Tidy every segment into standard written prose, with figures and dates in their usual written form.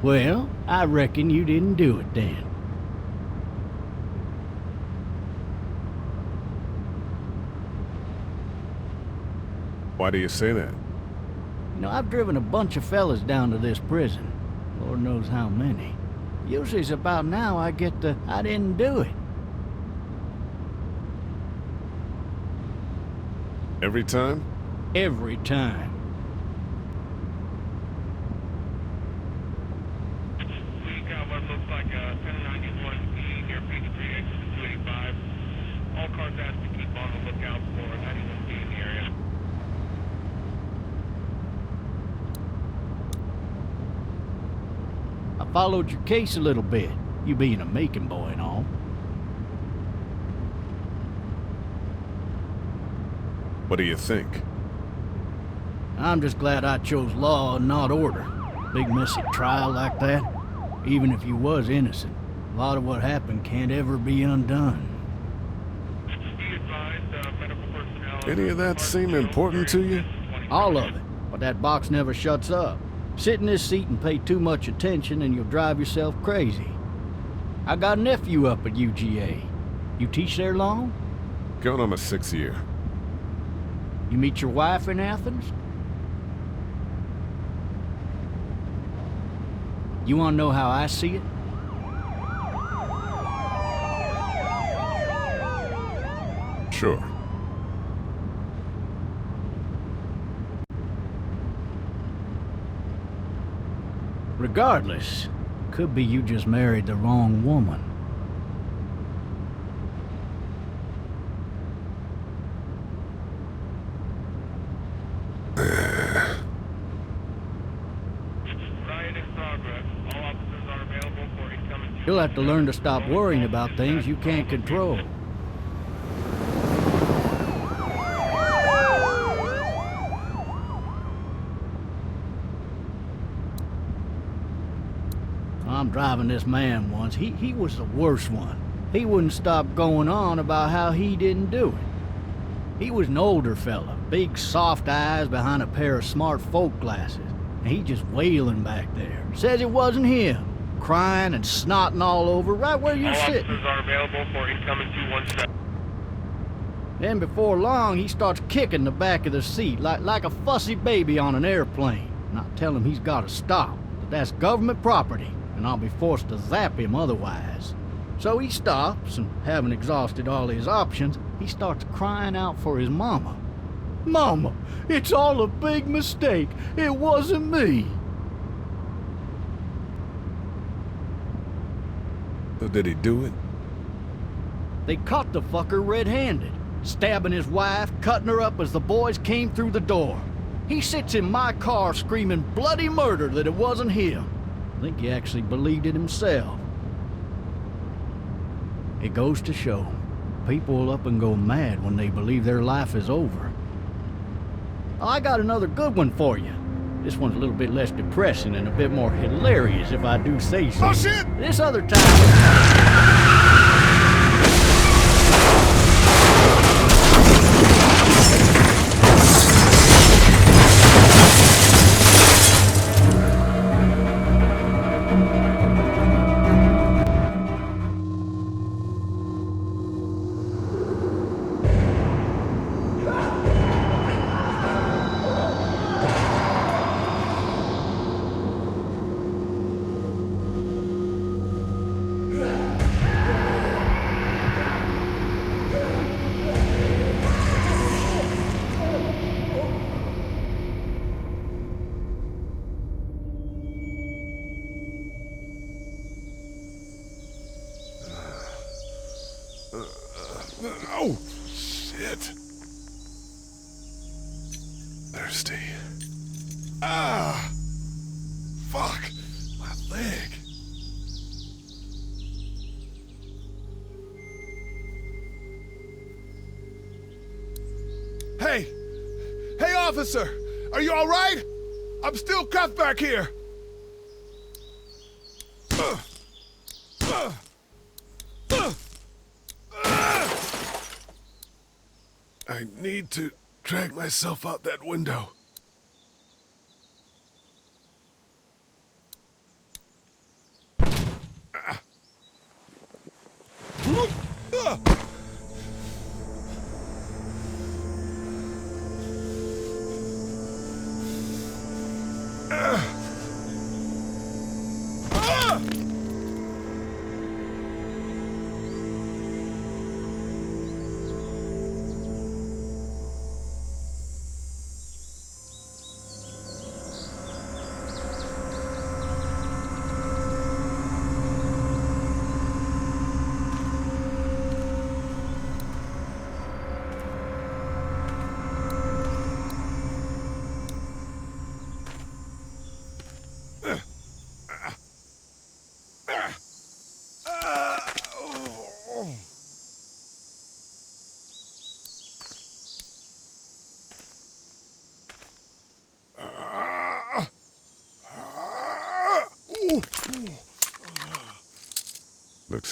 Well, I reckon you didn't do it then. Why do you say that? You know, I've driven a bunch of fellas down to this prison. Lord knows how many. Usually it's about now I get the, I didn't do it. Every time? Every time. We got what looks like a 1091 near Peachtree, exit 285. All cars asked to keep on the lookout for 91B in the area. I followed your case a little bit, you being a Macon boy and all. What do you think? I'm just glad I chose law and not order. Big messy trial like that, even if you was innocent, a lot of what happened can't ever be undone. Be advised, medical personnel... Any of that seem important to you? All of it, but that box never shuts up. Sit in this seat and pay too much attention and you'll drive yourself crazy. I got a nephew up at UGA. You teach there long? Going on my 6th year. You meet your wife in Athens? You want to know how I see it? Sure. Regardless, could be you just married the wrong woman. Riot in progress. All officers are available for incoming... You'll have to learn to stop worrying about things you can't control. I'm driving this man once. He was the worst one. He wouldn't stop going on about how he didn't do it. He was an older fella, big soft eyes behind a pair of smart folk glasses. And he just wailing back there. Says it wasn't him. Crying and snotting all over right where you're All sitting. officers are available for incoming 217. Then before long, he starts kicking the back of the seat like a fussy baby on an airplane. And I tell him he's got to stop, that that's government property, and I'll be forced to zap him otherwise. So he stops, and having exhausted all his options, he starts crying out for his mama. Mama, it's all a big mistake. It wasn't me. So did he do it? They caught the fucker red-handed, stabbing his wife, cutting her up as the boys came through the door. He sits in my car screaming bloody murder that it wasn't him. I think he actually believed it himself. It goes to show, people will up and go mad when they believe their life is over. I got another good one for you. This one's a little bit less depressing and a bit more hilarious, if I do say so. Oh, shit! This other time... Oh, shit. Thirsty. Ah! Fuck! My leg. Hey! Hey, officer! Are you all right? I'm still cuffed back here. I need to drag myself out that window.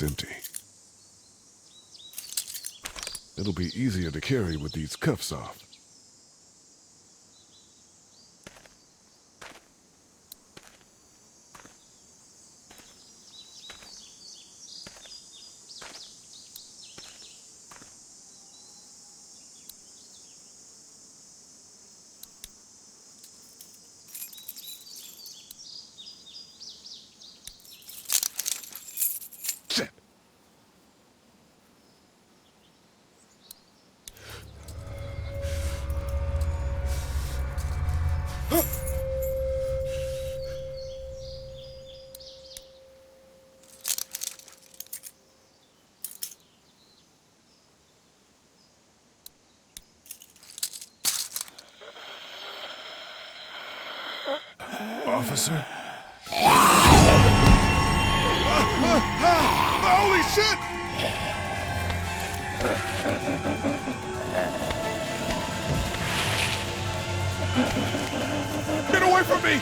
looks empty. It'll be easier to carry with these cuffs off. Shit! Officer? Holy shit! Get away from me!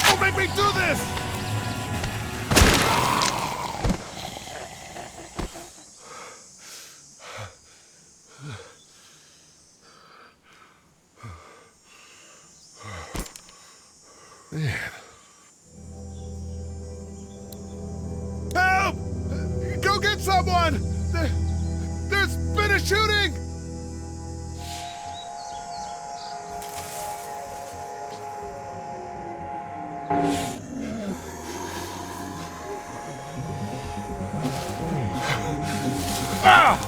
Don't make me do this! Man. Help! Go get someone! There's been a shooting! Ah!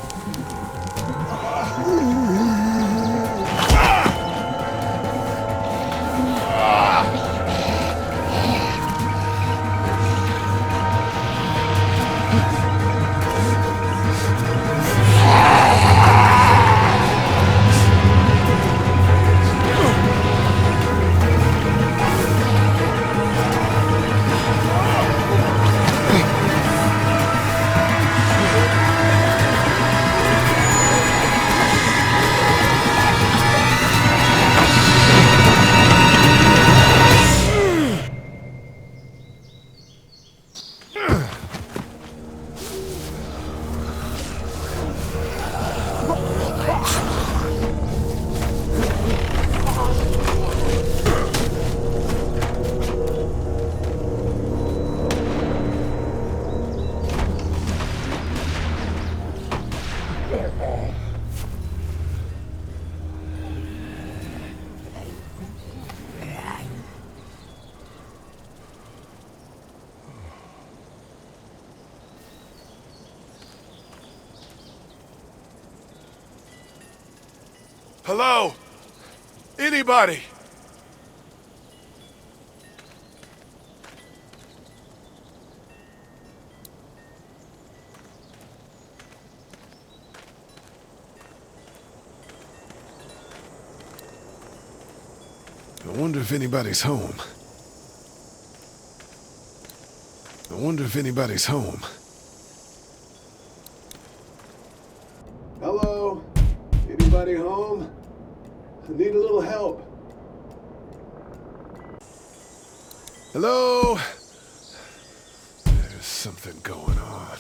Hello? Anybody? I wonder if anybody's home. I wonder if anybody's home. Hello? Anybody home? I need a little help. Hello? There's something going on.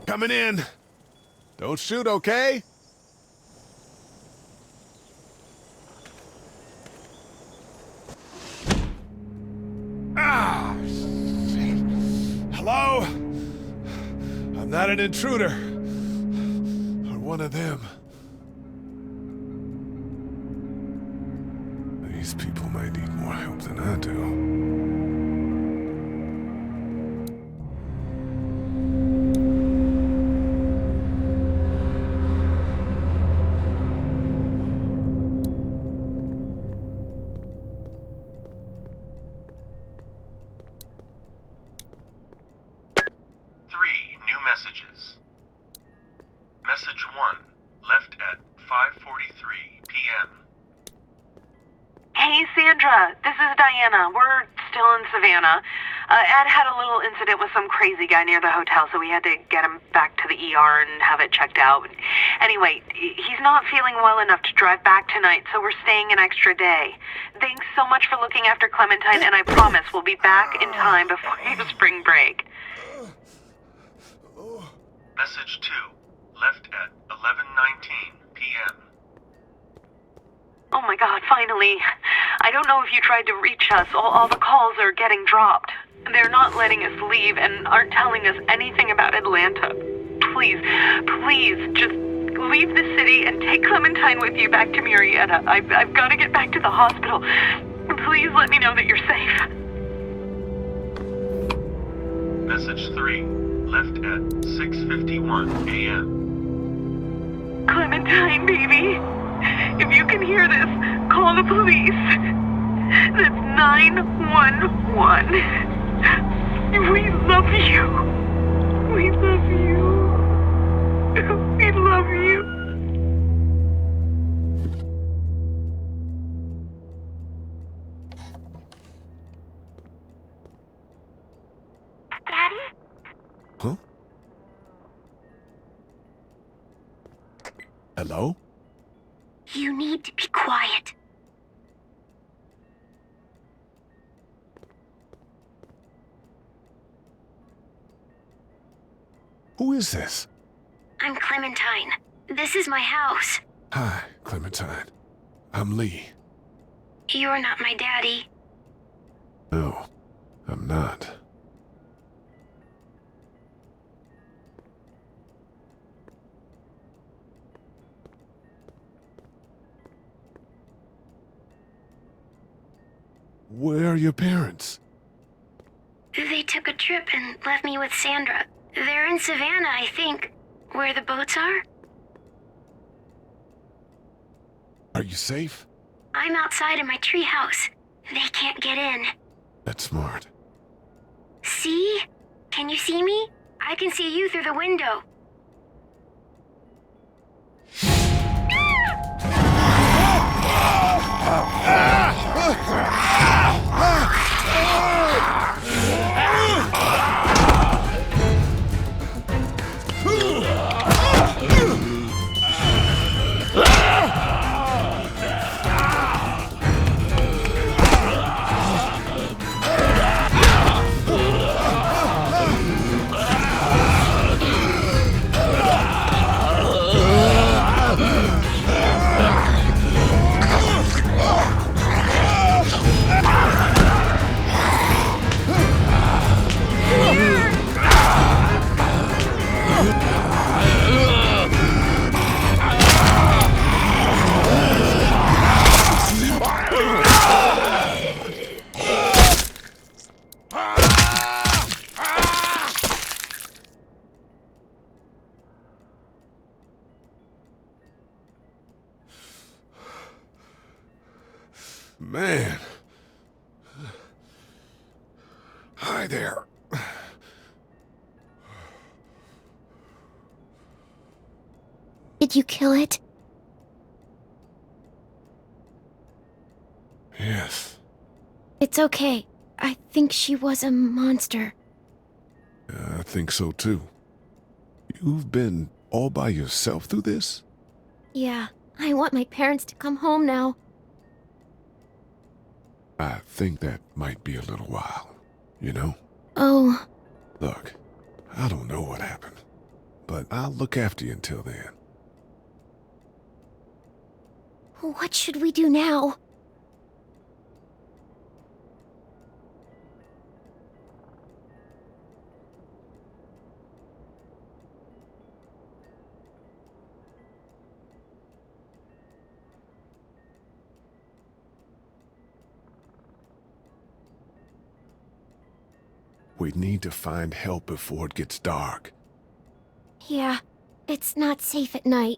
Coming in. Don't shoot, okay? Ah, shit. Hello? I'm not an intruder. Or one of them. These people might need more help than I do. Messages. Message 1, left at 5:43 p.m. Hey, Sandra, this is Diana. We're still in Savannah. Ed had a little incident with some crazy guy near the hotel, so we had to get him back to the ER and have it checked out. Anyway, he's not feeling well enough to drive back tonight, so we're staying an extra day. Thanks so much for looking after Clementine, and I promise we'll be back in time before your spring break. Message 2, left at 11:19 p.m. Oh my God, finally. I don't know if you tried to reach us. All the calls are getting dropped. They're not letting us leave and aren't telling us anything about Atlanta. Please, just leave the city and take Clementine with you back to Murrieta. I've got to get back to the hospital. Please let me know that you're safe. Message 3, left at 6:51 a.m. Clementine, baby. If you can hear this, call the police. That's 911. We love you. We love you. We love you. Daddy? Huh? Hello? You need to be quiet. Who is this? I'm Clementine. This is my house. Hi, Clementine. I'm Lee. You're not my daddy. No, I'm not. Where are your parents? They took a trip and left me with Sandra. They're in Savannah, I think. Where the boats are? Are you safe? I'm outside in my treehouse. They can't get in. That's smart. See? Can you see me? I can see you through the window. Man. Hi there. Did you kill it? Yes. It's okay. I think she was a monster. I think so too. You've been all by yourself through this? Yeah, I want my parents to come home now. I think that might be a little while, you know? Oh, Look, I don't know what happened, but I'll look after you until then. what should we do now? We need to find help before it gets dark. Yeah, it's not safe at night.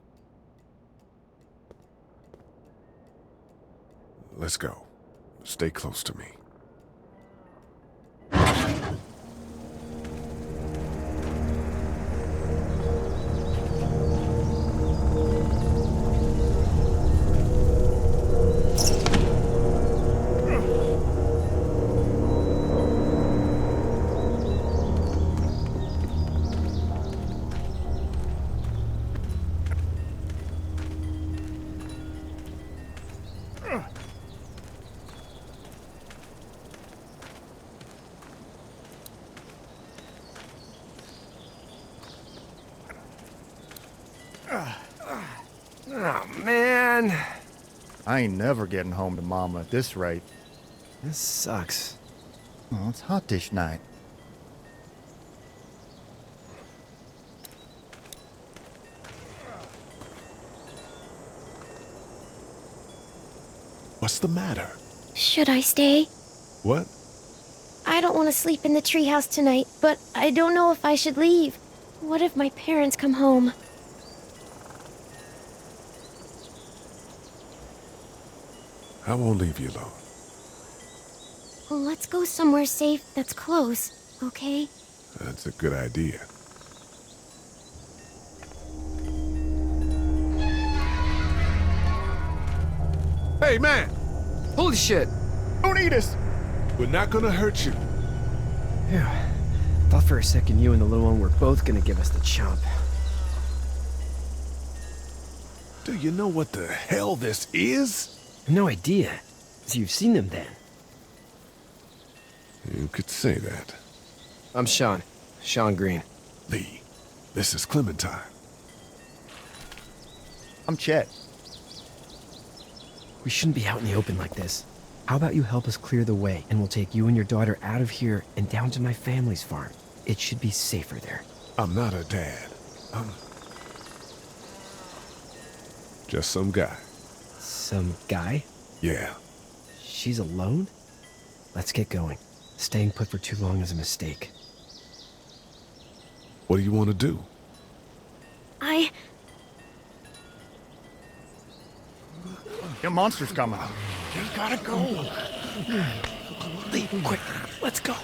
Let's go. Stay close to me. Oh, man. I ain't never getting home to Mama at this rate. This sucks. Oh, it's hot this night. What's the matter? Should I stay? What? I don't want to sleep in the treehouse tonight, but I don't know if I should leave. What if my parents come home? I won't leave you alone. Well, let's go somewhere safe that's close, okay? That's a good idea. Hey, man! Holy shit. Don't eat us! We're not gonna hurt you. Yeah. Thought for a second you and the little one were both gonna give us the chomp. Do you know what the hell this is? No idea. So you've seen them then? You could say that. I'm Sean. Sean Green. Lee, this is Clementine. I'm Chet. We shouldn't be out in the open like this. How about you help us clear the way, and we'll take you and your daughter out of here and down to my family's farm. It should be safer there. I'm not her dad. I'm just some guy. Some guy? Yeah. She's alone? Let's get going. Staying put for too long is a mistake. What do you want to do? Your monster's coming. We gotta go. Lee, quick, let's go.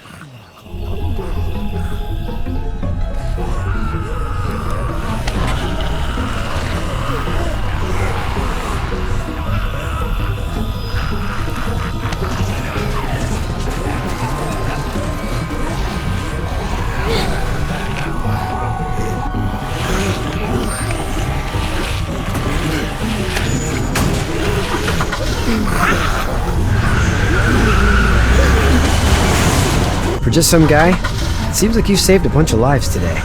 For just some guy, it seems like you saved a bunch of lives today.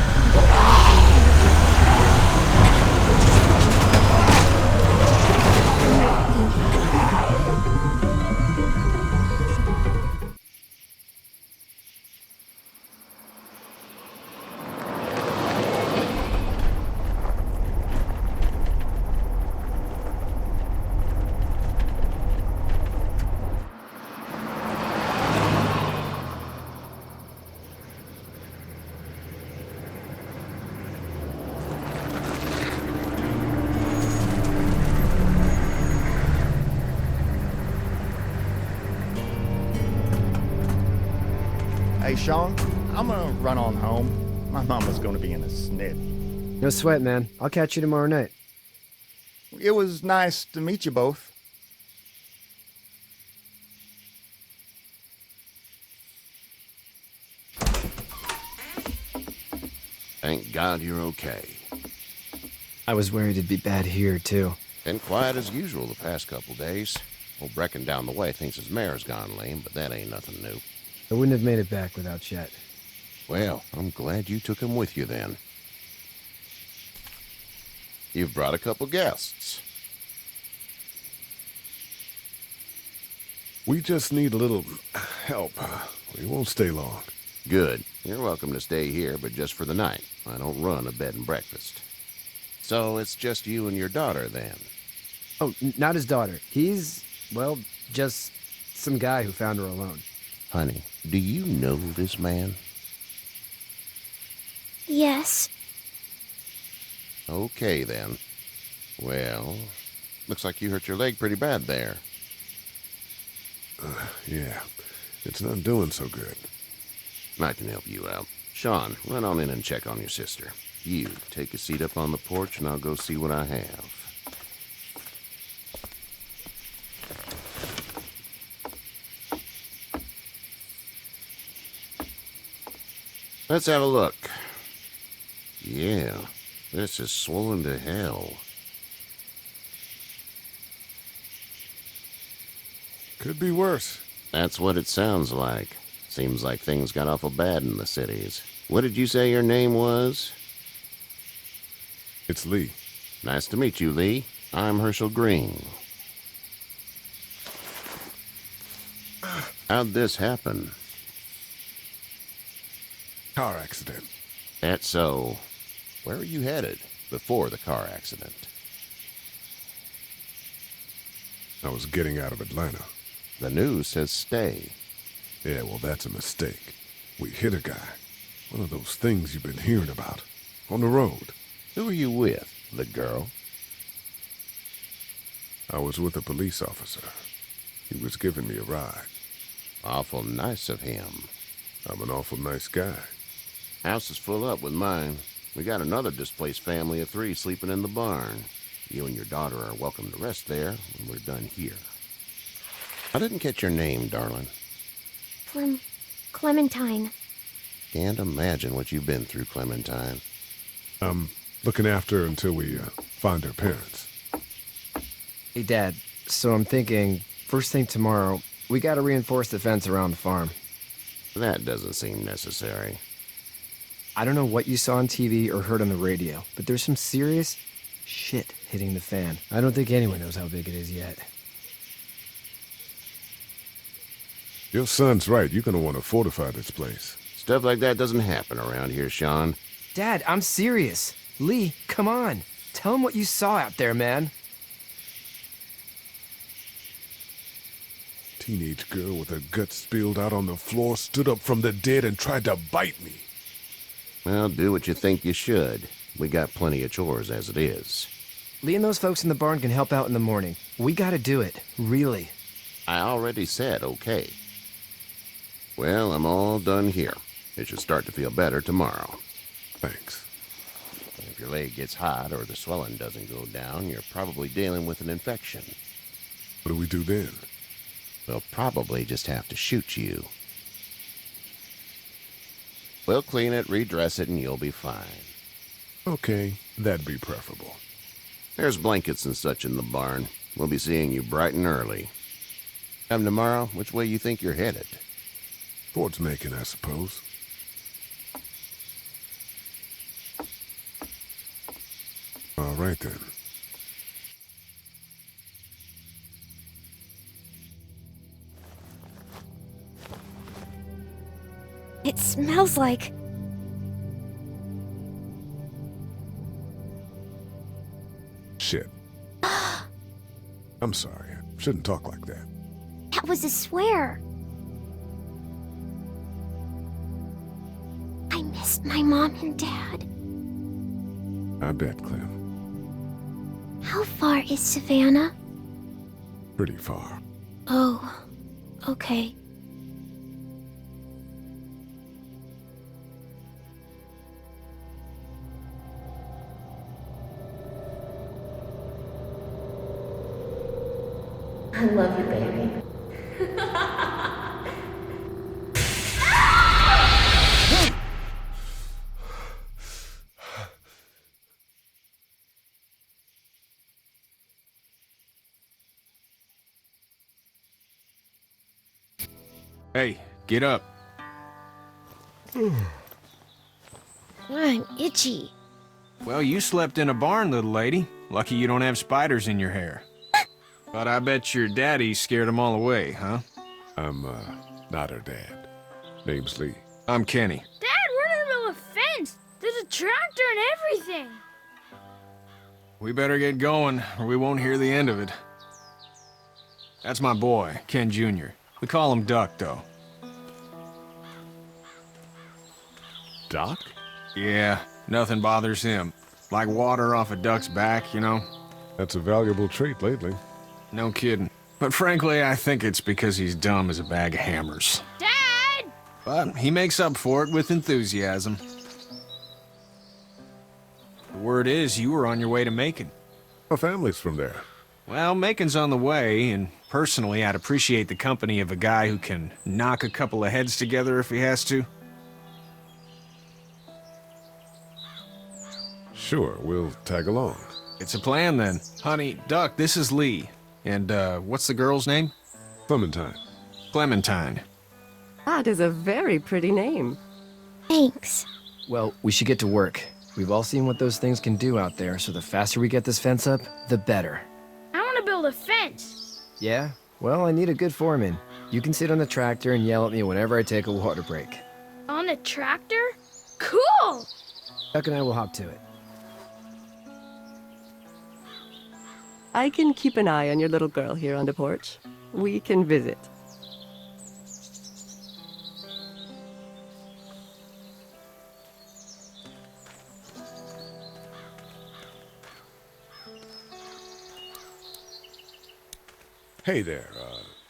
Hey, Sean, I'm gonna run on home. My mama's gonna be in a snit. No sweat, man. I'll catch you tomorrow night. It was nice to meet you both. Thank God you're okay. I was worried it'd be bad here, too. Been quiet as usual the past couple days. Old Brecken down the way thinks his mare's gone lame, but that ain't nothing new. I wouldn't have made it back without Chet. Well, I'm glad you took him with you then. You've brought a couple guests. We just need a little help. We won't stay long. Good. You're welcome to stay here, but just for the night. I don't run a bed and breakfast. So it's just you and your daughter then? Oh, not his daughter. He's, well, just some guy who found her alone. Honey, do you know this man? Yes. Okay, then. Well, looks like you hurt your leg pretty bad there. Yeah, it's not doing so good. I can help you out. Sean, run on in and check on your sister. You, take a seat up on the porch and I'll go see what I have. Let's have a look. Yeah, this is swollen to hell. Could be worse. That's what it sounds like. Seems like things got awful bad in the cities. What did you say your name was? It's Lee. Nice to meet you, Lee. I'm Herschel Green. How'd this happen? Car accident. That's so. Where were you headed before the car accident? I was getting out of Atlanta. The news says stay. Yeah, well, that's a mistake. We hit a guy. One of those things you've been hearing about. On the road. Who were you with? The girl? I was with a police officer. He was giving me a ride. Awful nice of him. I'm an awful nice guy. House is full up with mine. We got another displaced family of 3 sleeping in the barn. You and your daughter are welcome to rest there when we're done here. I didn't catch your name, darling. Clementine. Can't imagine what you've been through, Clementine. I'm looking after her until we find her parents. Hey, Dad, so I'm thinking, first thing tomorrow, we gotta reinforce the fence around the farm. That doesn't seem necessary. I don't know what you saw on TV or heard on the radio, but there's some serious shit hitting the fan. I don't think anyone knows how big it is yet. Your son's right. You're gonna want to fortify this place. Stuff like that doesn't happen around here, Sean. Dad, I'm serious. Lee, come on. Tell him what you saw out there, man. Teenage girl with her guts spilled out on the floor stood up from the dead and tried to bite me. Well, do what you think you should. We got plenty of chores as it is. Lee and those folks in the barn can help out in the morning. We gotta do it. Really. I already said okay. Well, I'm all done here. It should start to feel better tomorrow. Thanks. If your leg gets hot or the swelling doesn't go down, you're probably dealing with an infection. What do we do then? We'll probably just have to shoot you. We'll clean it, redress it, and you'll be fine. Okay, that'd be preferable. There's blankets and such in the barn. We'll be seeing you bright and early. Come tomorrow, which way you think you're headed? Towards Macon, I suppose. All right, then. It smells like... Shit. I'm sorry. I shouldn't talk like that. That was a swear. I missed my mom and dad. I bet, Clem. How far is Savannah? Pretty far. Oh, okay. I love you, baby. Hey, get up. I'm itchy. Well, you slept in a barn, little lady. Lucky you don't have spiders in your hair. But I bet your daddy scared them all away, huh? I'm, not her dad. Name's Lee. I'm Kenny. Dad, we're in the middle of a fence. There's a tractor and everything. We better get going, or we won't hear the end of it. That's my boy, Ken Jr. We call him Duck, though. Doc? Yeah, nothing bothers him. Like water off a duck's back, you know? That's a valuable trait lately. No kidding. But frankly, I think it's because he's dumb as a bag of hammers. Dad! But he makes up for it with enthusiasm. The word is you were on your way to Macon. Our family's from there. Well, Macon's on the way, and personally, I'd appreciate the company of a guy who can knock a couple of heads together if he has to. Sure, we'll tag along. It's a plan, then. Honey, Duck, this is Lee. And, what's the girl's name? Clementine. Clementine. That is a very pretty name. Thanks. Well, we should get to work. We've all seen what those things can do out there, so the faster we get this fence up, the better. I want to build a fence. Yeah? Well, I need a good foreman. You can sit on the tractor and yell at me whenever I take a water break. On the tractor? Cool! Duck and I will hop to it. I can keep an eye on your little girl here on the porch. We can visit. Hey there,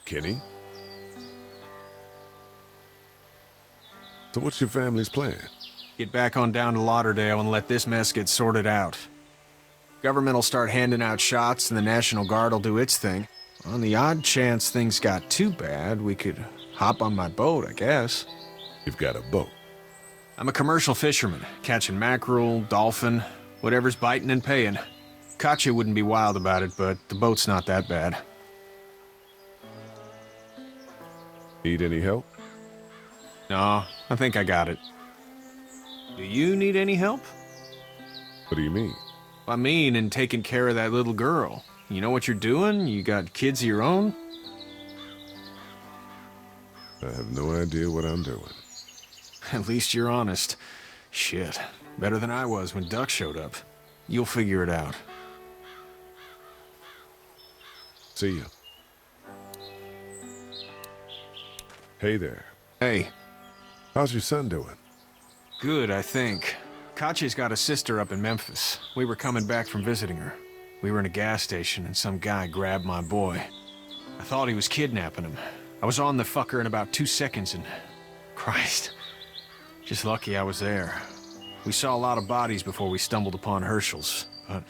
Kenny. So what's your family's plan? Get back on down to Lauderdale and let this mess get sorted out. Government will start handing out shots and the National Guard will do its thing. On the odd chance things got too bad, we could hop on my boat, I guess. You've got a boat? I'm a commercial fisherman, catching mackerel, dolphin, whatever's biting and paying. Katya wouldn't be wild about it, but the boat's not that bad. Need any help? No, I think I got it. Do you need any help? What do you mean? I mean, in taking care of that little girl. You know what you're doing? You got kids of your own? I have no idea what I'm doing. At least you're honest. Shit. Better than I was when Duck showed up. You'll figure it out. See ya. Hey there. Hey. How's your son doing? Good, I think. Katya's got a sister up in Memphis. We were coming back from visiting her. We were in a gas station and some guy grabbed my boy. I thought he was kidnapping him. I was on the fucker in about 2 seconds and... Christ. Just lucky I was there. We saw a lot of bodies before we stumbled upon Herschel's, but...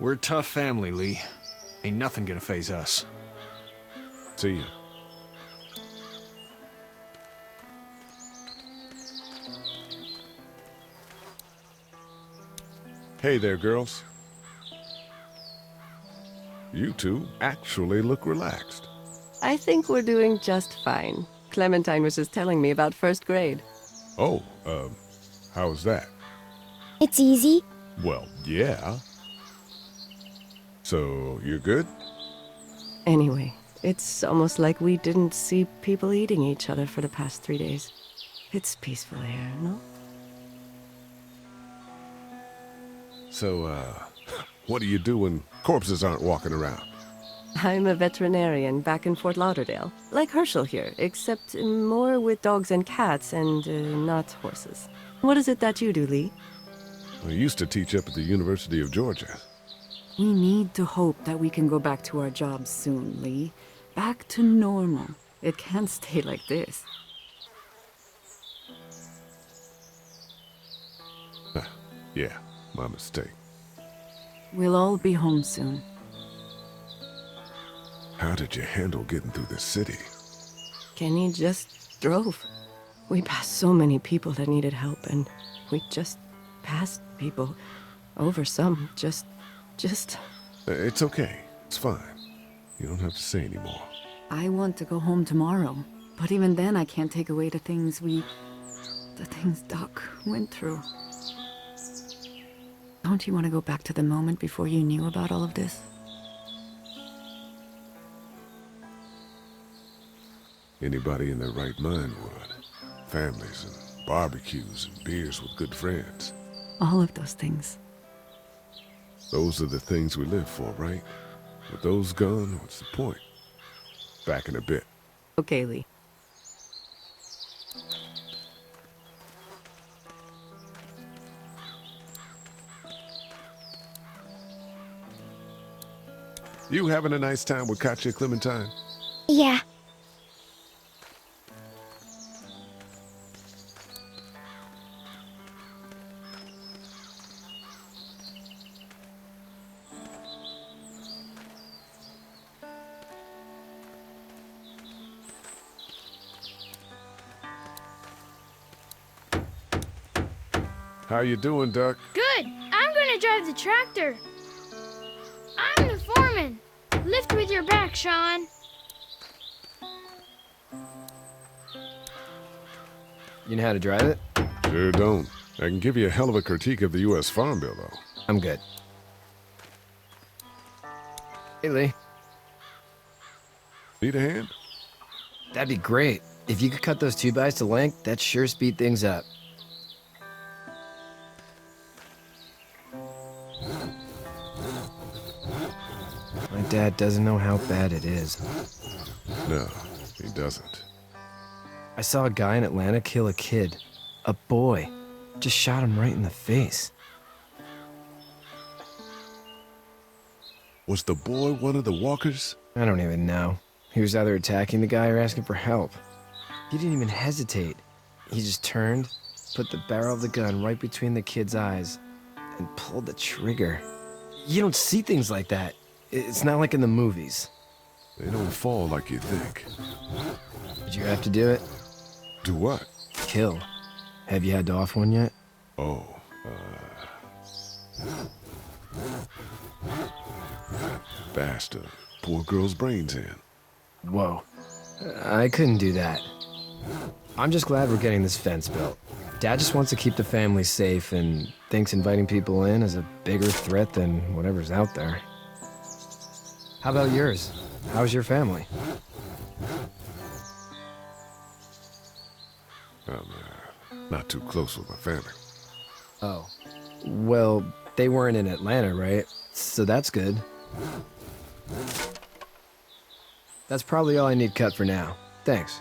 We're a tough family, Lee. Ain't nothing gonna faze us. See ya. Hey there, girls. You two actually look relaxed. I think we're doing just fine. Clementine was just telling me about first grade. Oh, how's that? It's easy. Well, yeah. So, you're good? Anyway, it's almost like we didn't see people eating each other for the past 3 days. It's peaceful here, no? So, what do you do when corpses aren't walking around? I'm a veterinarian back in Fort Lauderdale. Like Herschel here, except more with dogs and cats and not horses. What is it that you do, Lee? I used to teach up at the University of Georgia. We need to hope that we can go back to our jobs soon, Lee. Back to normal. It can't stay like this. Yeah, my mistake. We'll all be home soon. How did you handle getting through the city? Kenny just drove. We passed so many people that needed help, and we just passed people over some. Just... It's okay. It's fine. You don't have to say anymore. I want to go home tomorrow, but even then I can't take away the things Doc went through. Don't you want to go back to the moment before you knew about all of this? Anybody in their right mind would. Families and barbecues and beers with good friends. All of those things. Those are the things we live for, right? With those gone, what's the point? Back in a bit. Okay, Lee. You having a nice time with Katya, Clementine? Yeah. How you doing, Duck? Good. I'm gonna drive the tractor. I'm the foreman. Lift with your back, Sean. You know how to drive it? Sure don't. I can give you a hell of a critique of the U.S. Farm Bill, though. I'm good. Hey, Lee. Need a hand? That'd be great. If you could cut those 2x to length, that'd sure speed things up. My dad doesn't know how bad it is. No, he doesn't. I saw a guy in Atlanta kill a kid. A boy. Just shot him right in the face. Was the boy one of the walkers? I don't even know. He was either attacking the guy or asking for help. He didn't even hesitate. He just turned, put the barrel of the gun right between the kid's eyes, and pulled the trigger. You don't see things like that. It's not like in the movies. They don't fall like you think. Did you have to do it? Do what? Kill. Have you had to off one yet? Oh, bashed a poor girl's brains in. Whoa. I couldn't do that. I'm just glad we're getting this fence built. Dad just wants to keep the family safe and thinks inviting people in is a bigger threat than whatever's out there. How about yours? How's your family? I'm not too close with my family. Oh. Well, they weren't in Atlanta, right? So that's good. That's probably all I need cut for now. Thanks.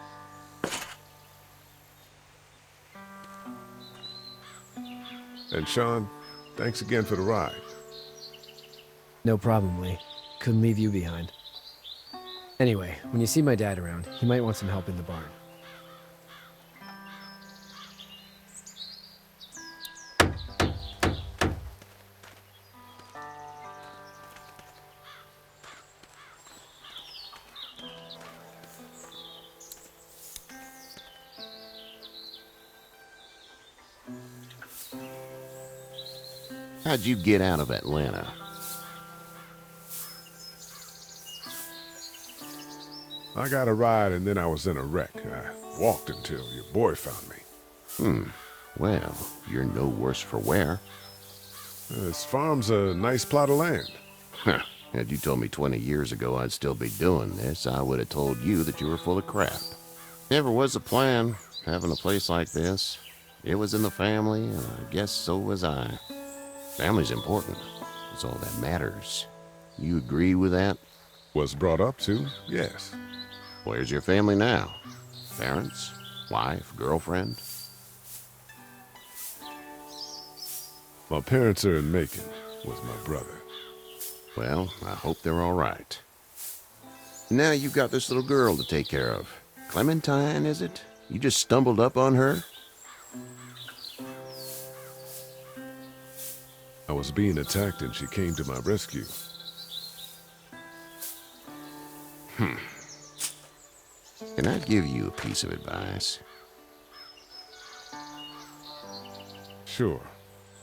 And Sean, thanks again for the ride. No problem, Lee. Couldn't leave you behind. Anyway, when you see my dad around, he might want some help in the barn. How'd you get out of Atlanta? I got a ride and then I was in a wreck. I walked until your boy found me. Well, you're no worse for wear. This farm's a nice plot of land. Huh. Had you told me 20 years ago I'd still be doing this, I would have told you that you were full of crap. Never was a plan, having a place like this. It was in the family, and I guess so was I. Family's important. It's all that matters. You agree with that? Was brought up to, yes. Where's your family now? Parents? Wife? Girlfriend? My parents are in Macon, with my brother. Well, I hope they're all right. Now you've got this little girl to take care of. Clementine, is it? You just stumbled up on her? I was being attacked and she came to my rescue. Can I give you a piece of advice? Sure.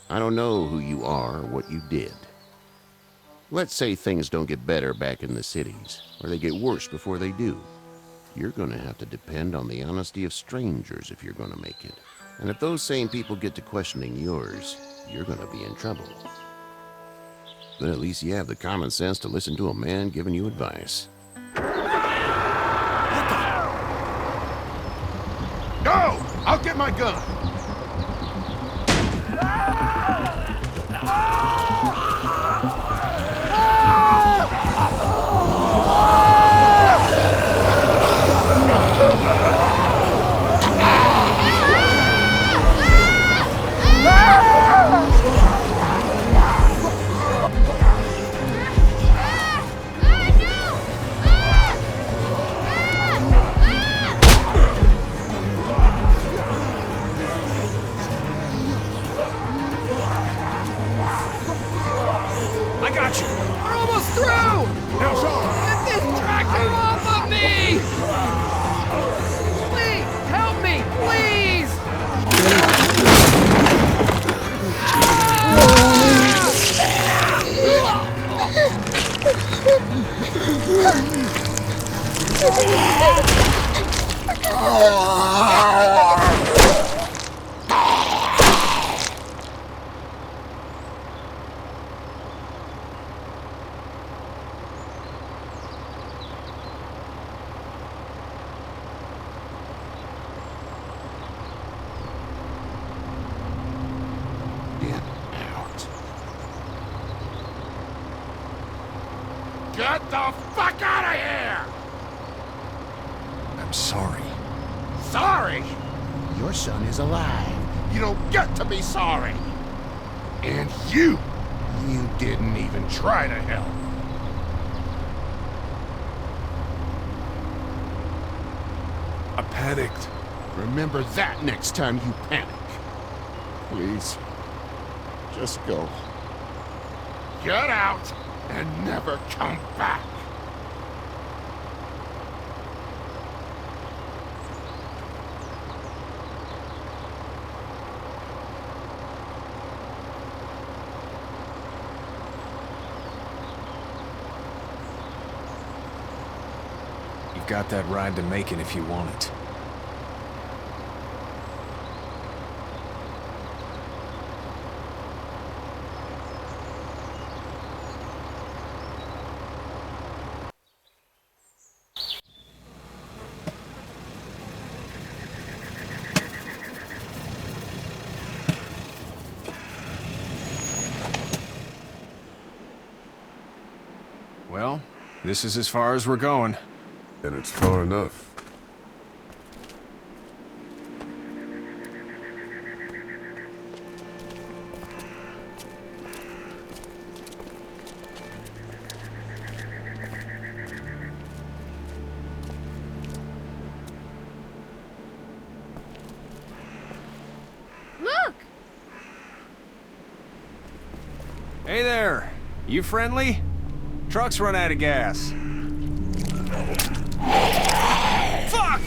I don't know who you are or what you did. Let's say things don't get better back in the cities, or they get worse before they do. You're gonna have to depend on the honesty of strangers if you're gonna make it. And if those same people get to questioning yours, you're gonna be in trouble. But at least you have the common sense to listen to a man giving you advice. Go! I'll get my gun! Get the fuck out of here! I'm sorry. Sorry? Your son is alive. You don't get to be sorry. And you didn't even try to help. I panicked. Remember that next time you panic. Please, just go. Get out and never come back. You've got that ride to Macon if you want it. Well, this is as far as we're going. And it's far enough. Look! Hey there! You friendly? Truck's run out of gas. Fuck!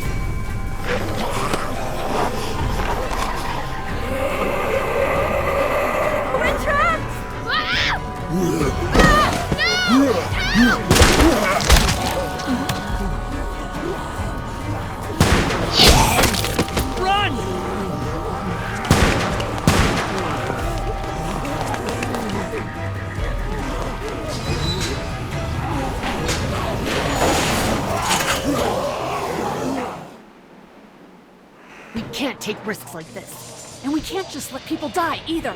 We're trapped! We can't take risks like this. And we can't just let people die, either.